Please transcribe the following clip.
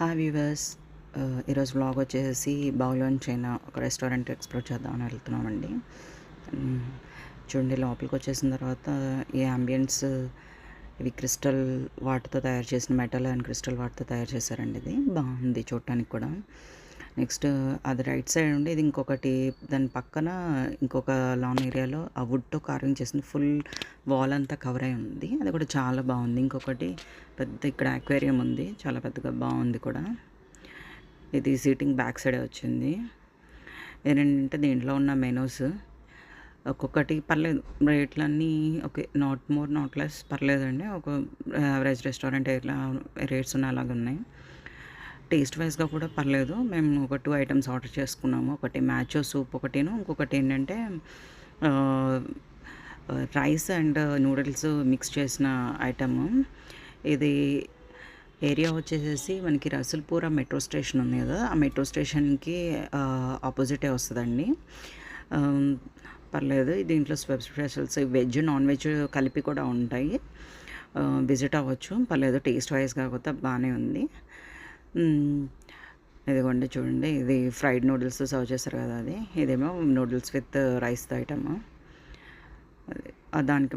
Hi viewers. ఈరోజు vlog వచ్చేసి బౌలోన్ China ఒక రెస్టారెంట్ ఎక్స్ప్లోర్ చేద్దామని వెళ్తున్నామండి. హ్మ్. చూడండి, లోపలికి వచ్చేసిన తర్వాత ఈ యాంబియన్స్ ఇవి క్రిస్టల్ వాటితో తయారు చేసిన మెటల్ అండ్ క్రిస్టల్ వాటితో తయారు చేశారండి. ఇది బాగుంది చూడటానికి కూడా. నెక్స్ట్ అది రైట్ సైడ్ ఉండి, ఇది ఇంకొకటి దాని పక్కన ఇంకొక లాన్ ఏరియాలో ఆ వుడ్తో కార్వింగ్ చేసిన ఫుల్ వాల్ అంతా కవర్ అయి ఉంది. అది కూడా చాలా బాగుంది. ఇంకొకటి పెద్ద ఇక్కడ అక్వేరియం ఉంది, చాలా పెద్దగా బాగుంది కూడా. ఇది సీటింగ్ బ్యాక్ సైడే వచ్చింది. ఏంటంటే దీంట్లో ఉన్న మెనూస్ ఒక్కొక్కటి పర్లేదు, రేట్లన్నీ okay, not more not less, పర్లేదండి. ఒక యావరేజ్ రెస్టారెంట్ ఎట్లా రేట్స్ ఉన్న అలాగే ఉన్నాయి. టేస్ట్ వైజ్గా కూడా పర్లేదు. మేము ఒక 2 ఐటమ్స్ ఆర్డర్ చేసుకున్నాము. ఒకటి మ్యాచో సూప్ ఒకటిను, ఇంకొకటి ఏంటంటే రైస్ అండ్ నూడిల్స్ మిక్స్ చేసిన ఐటము. ఇది ఏరియా వచ్చేసేసి మనకి రసూల్పుర మెట్రో స్టేషన్ ఉంది కదా, ఆ మెట్రో స్టేషన్కి ఆపోజిటే వస్తుందండి. పర్లేదు, దీంట్లో స్పెషల్స్ వెజ్ నాన్ వెజ్ కలిపి కూడా ఉంటాయి. విజిట్ అవ్వచ్చు, పర్లేదు. టేస్ట్ వైజ్ కాకపోతే బాగానే ఉంది. ఇదిగోండి చూడండి, ఇది ఫ్రైడ్ నూడిల్స్ సర్వ్ చేస్తారు కదా, అది. ఇదేమో నూడిల్స్ విత్ రైస్ ఐటమ్. దానికి